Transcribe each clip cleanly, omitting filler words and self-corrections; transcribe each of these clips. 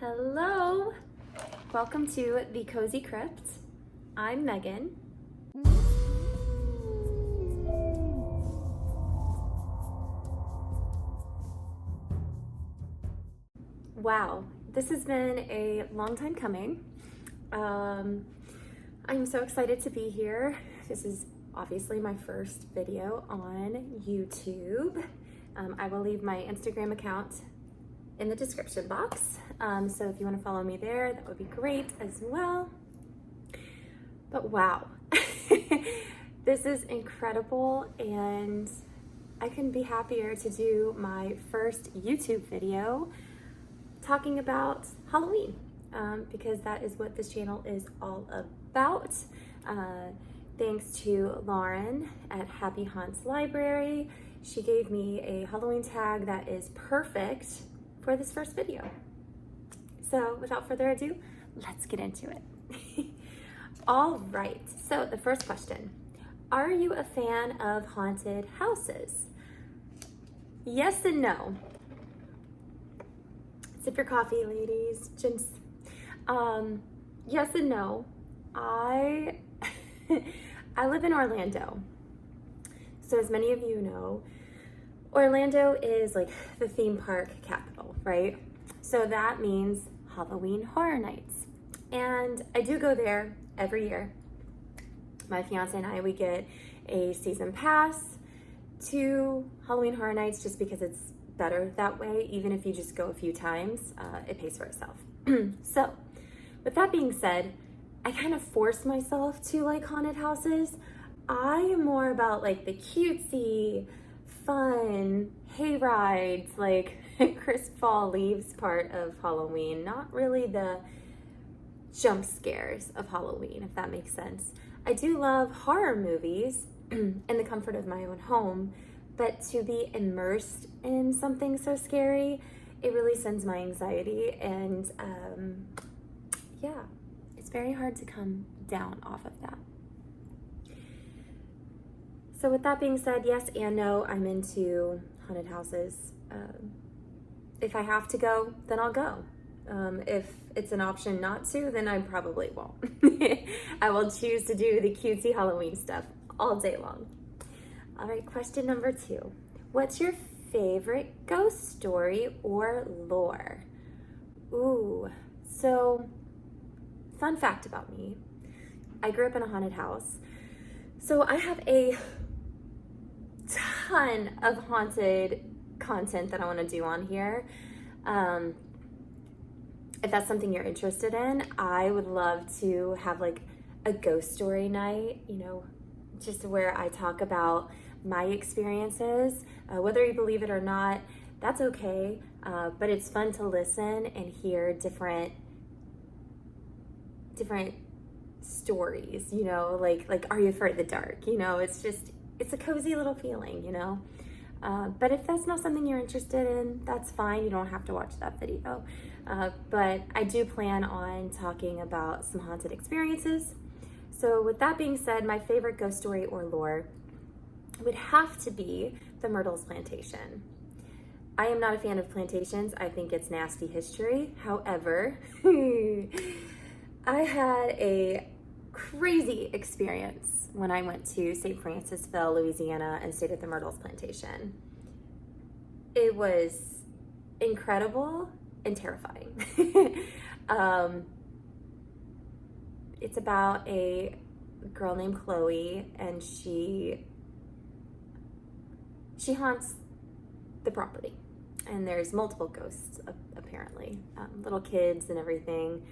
Hello, welcome to the Cozy Crypt. I'm Megan. Wow, this has been a long time coming. I'm so excited to be here. This is obviously my first video on YouTube. I will leave my Instagram account in the description box. So if you want to follow me there, that would be great as well. But wow, this is incredible, and I couldn't be happier to do my first YouTube video talking about Halloween, because that is what this channel is all about. Thanks to Lauren at Happy Haunts Library. She gave me a Halloween tag that is perfect for this first video. So without further ado, let's get into it. All right, so the first question, are you a fan of haunted houses? Yes and no. Sip your coffee, ladies. Just, yes and no. I live in Orlando. So as many of you know, Orlando is like the theme park capital, right? So that means Halloween Horror Nights. And I do go there every year. My fiance and I, we get a season pass to Halloween Horror Nights just because it's better that way. Even if you just go a few times, it pays for itself. So with that being said, I kind of force myself to like haunted houses. I am more about like the cutesy, fun, hay rides, like crisp fall leaves part of Halloween, not really the jump scares of Halloween, if that makes sense. I do love horror movies in the comfort of my own home, but to be immersed in something so scary, it really sends my anxiety, and yeah, it's very hard to come down off of that. So with that being said, yes and no, I'm into haunted houses. If I have to go, then I'll go. If it's an option not to, then I probably won't. I will choose to do the cutesy Halloween stuff all day long. All right, question number 2. What's your favorite ghost story or lore? Ooh, so fun fact about me, I grew up in a haunted house. So I have a ton of haunted content that I want to do on here. If that's something you're interested in, I would love to have like a ghost story night, you know, just where I talk about my experiences. Whether you believe it or not, that's okay. But it's fun to listen and hear different stories, you know, like Are You Afraid of the Dark? You know, it's a cozy little feeling, you know. But if that's not something you're interested in, that's fine. You don't have to watch that video. But I do plan on talking about some haunted experiences. So with that being said, my favorite ghost story or lore would have to be the Myrtles Plantation. I am not a fan of plantations. I think it's nasty history. However, I had a crazy experience when I went to St. Francisville, Louisiana, and stayed at the Myrtles Plantation. It was incredible and terrifying. It's about a girl named Chloe, and she haunts the property, and there's multiple ghosts apparently, little kids and everything.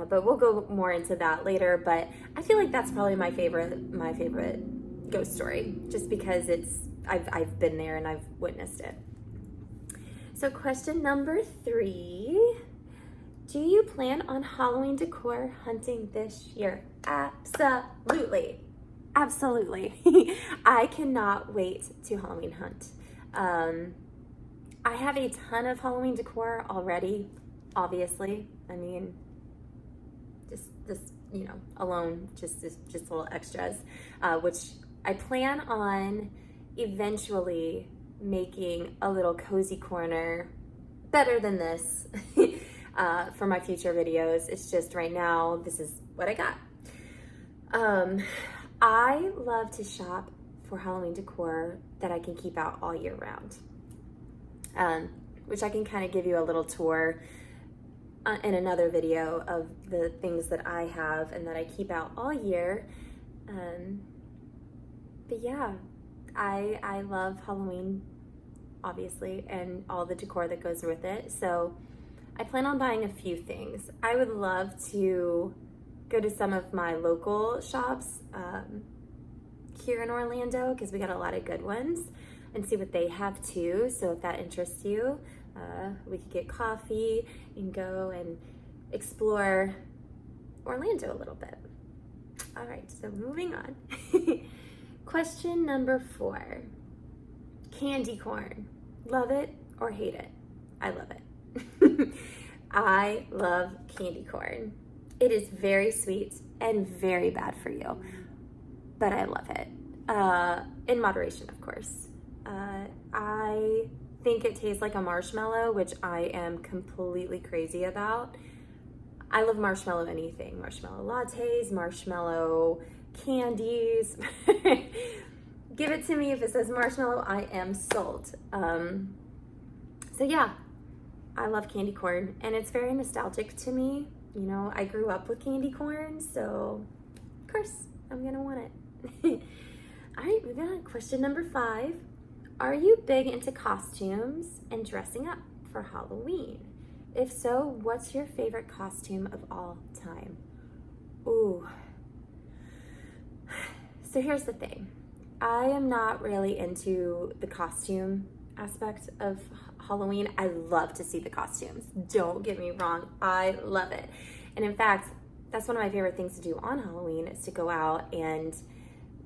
But we'll go more into that later. But I feel like that's probably my favorite ghost story, just because I've been there and I've witnessed it. So question number 3, do you plan on Halloween decor hunting this year? Absolutely. I cannot wait to Halloween hunt. I have a ton of Halloween decor already, obviously. I mean, just you know, alone, just little extras, which I plan on eventually making a little cozy corner better than this. for my future videos. It's just right now, this is what I got. I love to shop for Halloween decor that I can keep out all year round, which I can kind of give you a little tour in another video of the things that I have and that I keep out all year. But yeah, I love Halloween, obviously, and all the decor that goes with it. So I plan on buying a few things. I would love to go to some of my local shops here in Orlando, because we got a lot of good ones, and see what they have too. So if that interests you, we could get coffee and go and explore Orlando a little bit. All right, so moving on. Question number 4. Candy corn. Love it or hate it? I love it. I love candy corn. It is very sweet and very bad for you, but I love it. In moderation, of course. I think it tastes like a marshmallow, which I am completely crazy about. I love marshmallow anything. Marshmallow lattes, marshmallow candies. Give it to me. If it says marshmallow, I am sold. So yeah, I love candy corn, and it's very nostalgic to me. You know, I grew up with candy corn, so of course I'm gonna want it. All right, moving on. Question number 5. Are you big into costumes and dressing up for Halloween? If so, what's your favorite costume of all time? Ooh. So here's the thing. I am not really into the costume aspect of Halloween. I love to see the costumes. Don't get me wrong. I love it. And in fact, that's one of my favorite things to do on Halloween, is to go out and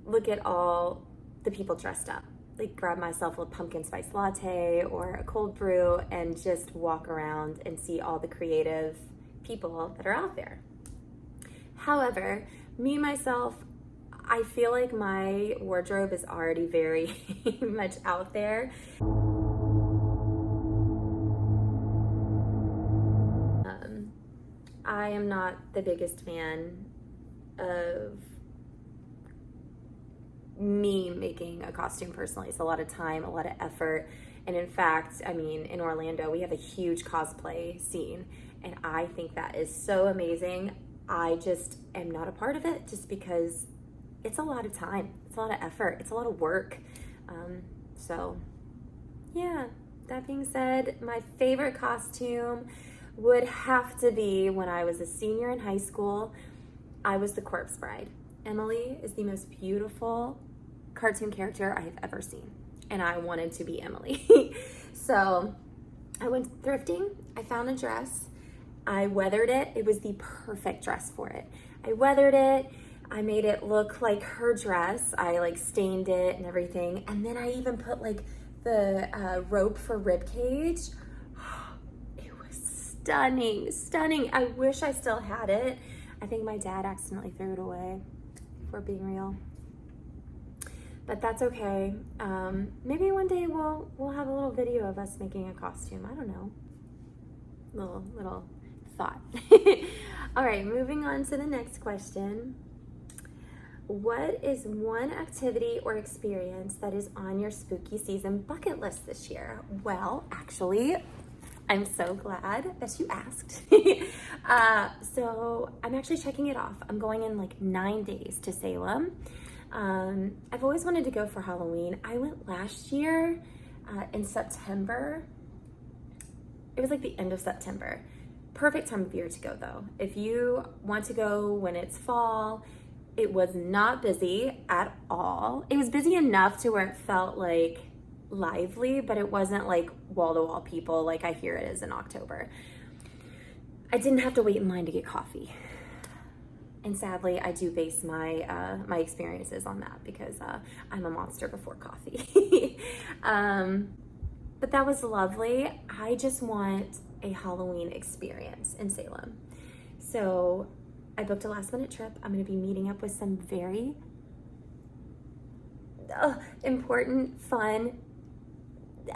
look at all the people dressed up. Like grab myself a pumpkin spice latte or a cold brew and just walk around and see all the creative people that are out there. However, me, myself, I feel like my wardrobe is already very much out there. I am not the biggest fan of me making a costume personally. It's a lot of time, a lot of effort. And in fact, I mean, in Orlando, we have a huge cosplay scene, and I think that is so amazing. I just am not a part of it just because it's a lot of time, it's a lot of effort, it's a lot of work. So yeah, that being said, my favorite costume would have to be when I was a senior in high school. I was the Corpse Bride. Emily is the most beautiful cartoon character I have ever seen, and I wanted to be Emily. So I went thrifting, I found a dress, I weathered it. It was the perfect dress for it. I weathered it, I made it look like her dress, I like stained it and everything, and then I even put like the rope for rib cage. It was stunning. I wish I still had it. I think my dad accidentally threw it away, if we're being real. But that's okay. Maybe one day we'll have a little video of us making a costume. I don't know. Little thought. All right, moving on to the next question. What is one activity or experience that is on your spooky season bucket list this year? Well, actually, I'm so glad that you asked. So I'm actually checking it off. I'm going in like 9 days to Salem. I've always wanted to go for Halloween. I went last year in September. It was like the end of September. Perfect time of year to go though. If you want to go when it's fall, it was not busy at all. It was busy enough to where it felt like lively, but it wasn't like wall-to-wall people like I hear it is in October. I didn't have to wait in line to get coffee. And sadly, I do base my my experiences on that because I'm a monster before coffee. But that was lovely. I just want a Halloween experience in Salem. So I booked a last minute trip. I'm gonna be meeting up with some very important, fun,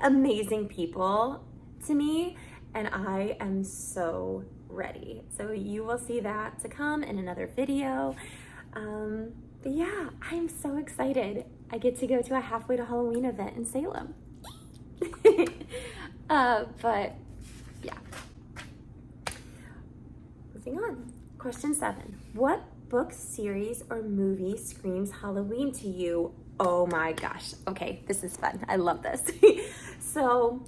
amazing people to me. and I am so ready. So you will see that to come in another video. But yeah, I'm so excited. I get to go to a Halfway to Halloween event in Salem. But yeah. Moving on. Question 7. What book, series, or movie screams Halloween to you? Oh my gosh. Okay, this is fun. I love this. So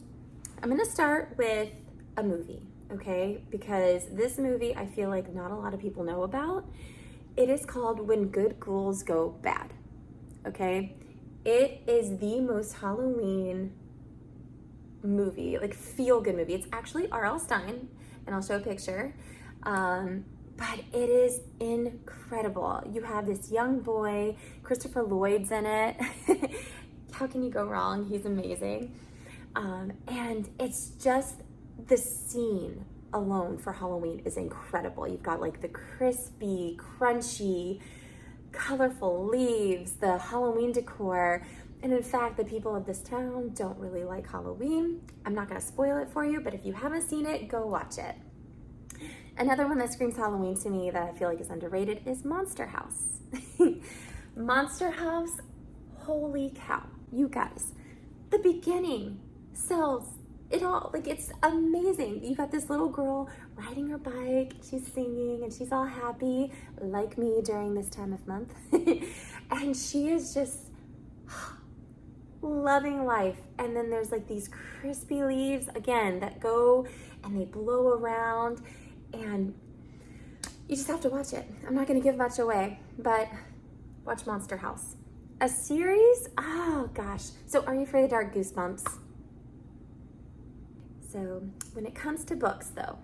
I'm gonna start with a movie, okay? Because this movie I feel like not a lot of people know about. It is called When Good Ghouls Go Bad, okay? It is the most Halloween movie, like feel-good movie. It's actually R.L. Stine, and I'll show a picture. But it is incredible. You have this young boy, Christopher Lloyd's in it. How can you go wrong? He's amazing. And it's just the scene alone for Halloween is incredible. You've got like the crispy, crunchy, colorful leaves, the Halloween decor. And in fact, the people of this town don't really like Halloween. I'm not gonna spoil it for you, but if you haven't seen it, go watch it. Another one that screams Halloween to me that I feel like is underrated is Monster House. Monster House, holy cow. You guys, the beginning sells it all. Like, it's amazing. You got this little girl riding her bike, she's singing, and she's all happy, like me during this time of month. And she is just loving life. And then there's like these crispy leaves, again, that go and they blow around. And you just have to watch it. I'm not going to give much away, but watch Monster House. A series? Oh gosh. So Are You Afraid of the Dark? Goosebumps. So when it comes to books though,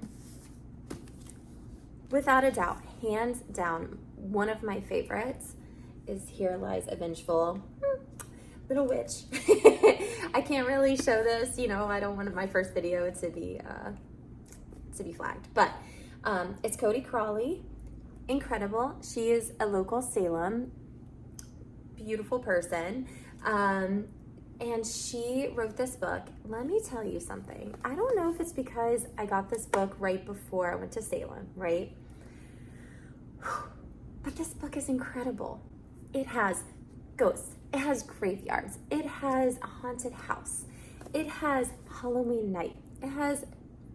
without a doubt, hands down, one of my favorites is Here Lies a Vengeful Little Witch. I can't really show this, you know, I don't want my first video to be flagged, but it's Cody Crawley. Incredible. She is a local Salem, beautiful person, and she wrote this book. Let me tell you something. I don't know if it's because I got this book right before I went to Salem, right? But this book is incredible. It has ghosts, it has graveyards, it has a haunted house, it has Halloween night, it has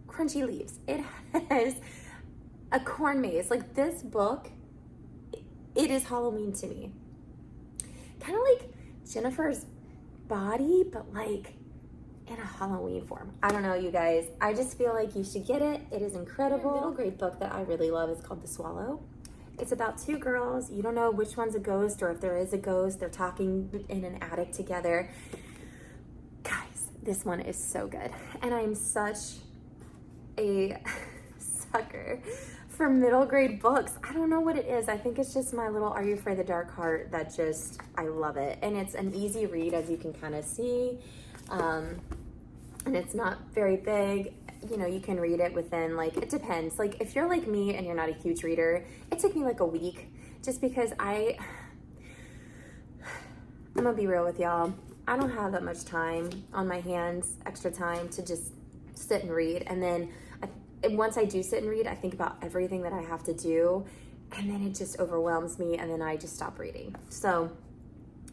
crunchy leaves, it has a corn maze. Like, this book, it is Halloween to me. Kind of like Jennifer's Body, but like in a Halloween form. I don't know, you guys. I just feel like you should get it. It is incredible. A middle grade book that I really love is called The Swallow. It's about two girls. You don't know which one's a ghost or if there is a ghost. They're talking in an attic together. Guys, this one is so good. And I'm such a sucker for middle grade books. I don't know what it is. I think it's just my little Are You Afraid of the Dark heart that just, I love it. And it's an easy read, as you can kind of see. And it's not very big. You know, you can read it within, like, it depends. Like, if you're like me and you're not a huge reader, it took me like a week just because I'm gonna be real with y'all. I don't have that much time on my hands, extra time to just sit and read. And then once I do sit and read, I think about everything that I have to do, and then it just overwhelms me, and then I just stop reading. So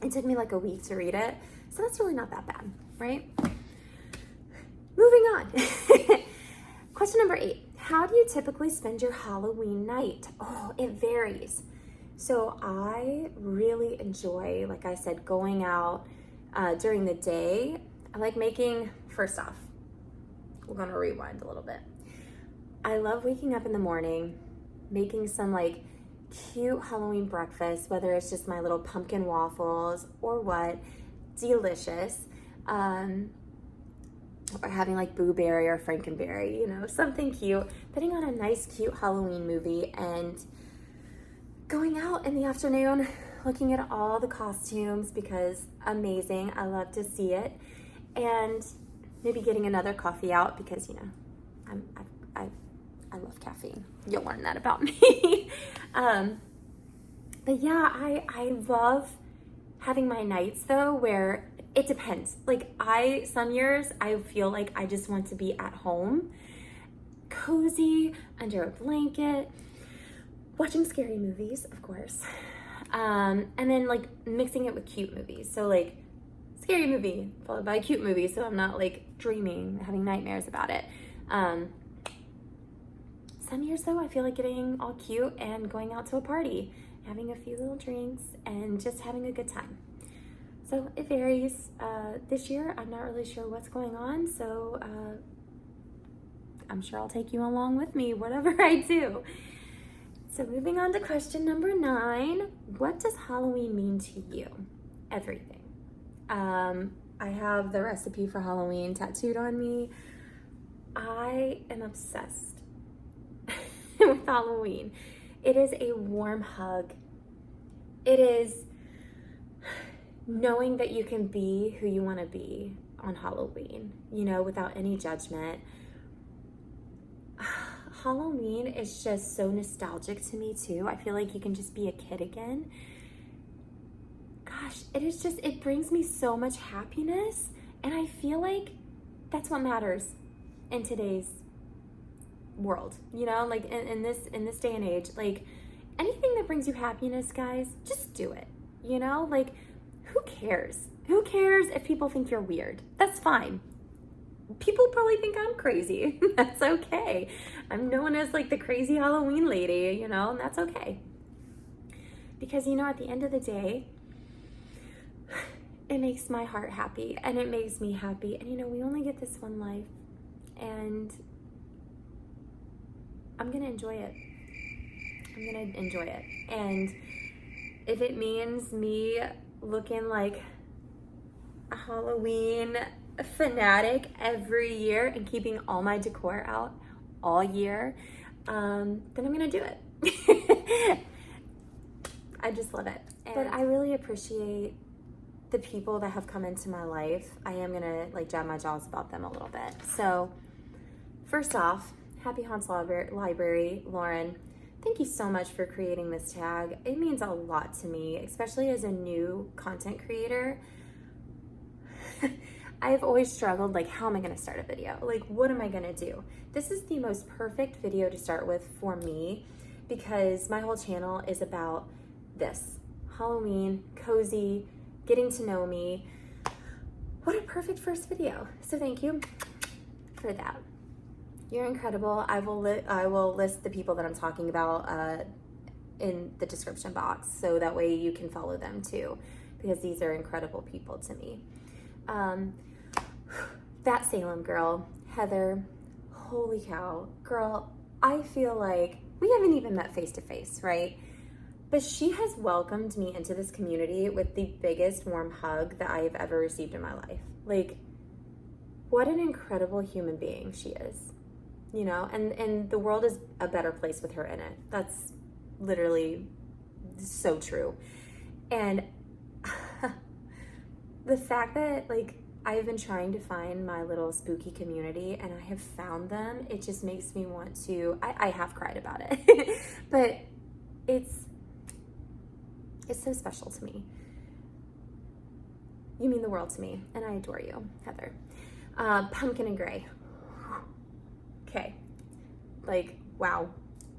it took me like a week to read it. So that's really not that bad, right? Moving on. Question number 8. How do you typically spend your Halloween night? Oh, it varies. So I really enjoy, like I said, going out during the day. I like making, first off, we're gonna rewind a little bit. I love waking up in the morning, making some like cute Halloween breakfast, whether it's just my little pumpkin waffles or what, delicious. Or having like Boo Berry or Frankenberry, you know, something cute, putting on a nice cute Halloween movie and going out in the afternoon, looking at all the costumes because amazing, I love to see it. And maybe getting another coffee out because, you know, I love caffeine. You'll learn that about me. But yeah, I love having my nights though where it depends. Like some years I feel like I just want to be at home. cozy under a blanket, watching scary movies, of course. And then like mixing it with cute movies. So like scary movie followed by a cute movie, so I'm not like dreaming, having nightmares about it. Some years though, I feel like getting all cute and going out to a party, having a few little drinks and just having a good time. So it varies. This year, I'm not really sure what's going on, so I'm sure I'll take you along with me, whatever I do. So moving on to question number 9, what does Halloween mean to you? Everything. I have the recipe for Halloween tattooed on me. I am obsessed with Halloween. It is a warm hug. It is knowing that you can be who you want to be on Halloween, you know, without any judgment. Halloween is just so nostalgic to me too. I feel like you can just be a kid again. Gosh, it brings me so much happiness, and I feel like that's what matters in today's world, you know, like in this day and age. Like anything that brings you happiness, guys, just do it, you know. Like who cares if people think you're weird? That's fine. People probably think I'm crazy. That's okay. I'm known as like the crazy Halloween lady, you know, and that's okay, because you know, at the end of the day, it makes my heart happy and it makes me happy. And you know, we only get this one life, and I'm gonna enjoy it. And if it means me looking like a Halloween fanatic every year and keeping all my decor out all year, then I'm gonna do it. I just love it. But I really appreciate the people that have come into my life. I am gonna like jab my jaws about them a little bit. So first off, Happy Haunts Library, Lauren, thank you so much for creating this tag. It means a lot to me, especially as a new content creator. I've always struggled, like, how am I gonna start a video? Like, what am I gonna do? This is the most perfect video to start with for me, because my whole channel is about this. Halloween, cozy, getting to know me. What a perfect first video. So thank you for that. You're incredible. I will list the people that I'm talking about in the description box, so that way you can follow them too, because these are incredible people to me. That Salem girl, Heather, holy cow, girl, I feel like we haven't even met face to face, right? But she has welcomed me into this community with the biggest warm hug that I have ever received in my life. Like, what an incredible human being she is, you know, and the world is a better place with her in it. That's literally so true. And the fact that, like, I have been trying to find my little spooky community and I have found them, it just makes me want to, I have cried about it, but it's so special to me. You mean the world to me, and I adore you, Heather. Pumpkin and Gray. Okay, like, wow.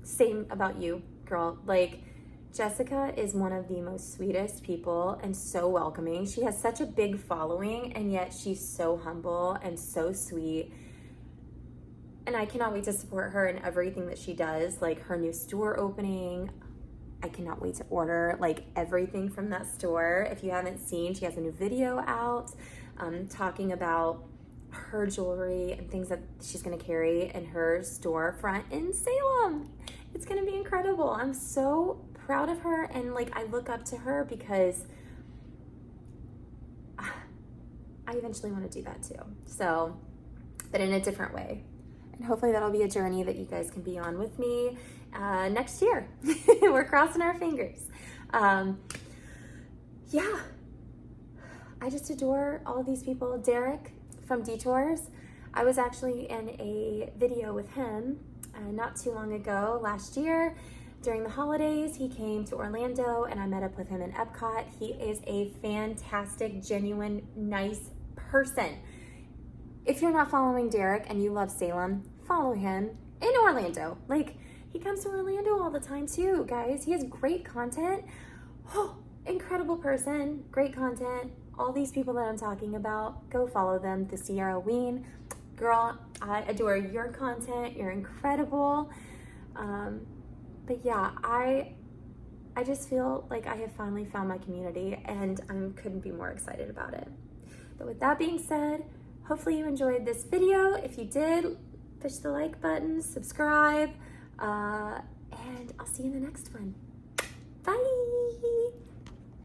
Same about you, girl. Like, Jessica is one of the most sweetest people and so welcoming. She has such a big following, and yet she's so humble and so sweet. And I cannot wait to support her in everything that she does, like her new store opening. I cannot wait to order like everything from that store. If you haven't seen, she has a new video out talking about her jewelry and things that she's gonna carry in her storefront in Salem. It's gonna be incredible. I'm so proud of her, and like I look up to her because I eventually want to do that too. So, but in a different way. And hopefully that'll be a journey that you guys can be on with me next year. We're crossing our fingers. Yeah, I just adore all of these people. Derek from Detours, I was actually in a video with him not too long ago, last year. During the holidays, he came to Orlando and I met up with him in Epcot. He is a fantastic, genuine, nice person. If you're not following Derek and you love Salem, follow him. in Orlando. Like, he comes to Orlando all the time too, guys. He has great content. Oh, incredible person, great content. All these people that I'm talking about, go follow them. The Summerween. Girl, I adore your content. You're incredible. But yeah, I just feel like I have finally found my community, and I couldn't be more excited about it. But with that being said, hopefully you enjoyed this video. If you did, push the like button, subscribe, and I'll see you in the next one. Bye!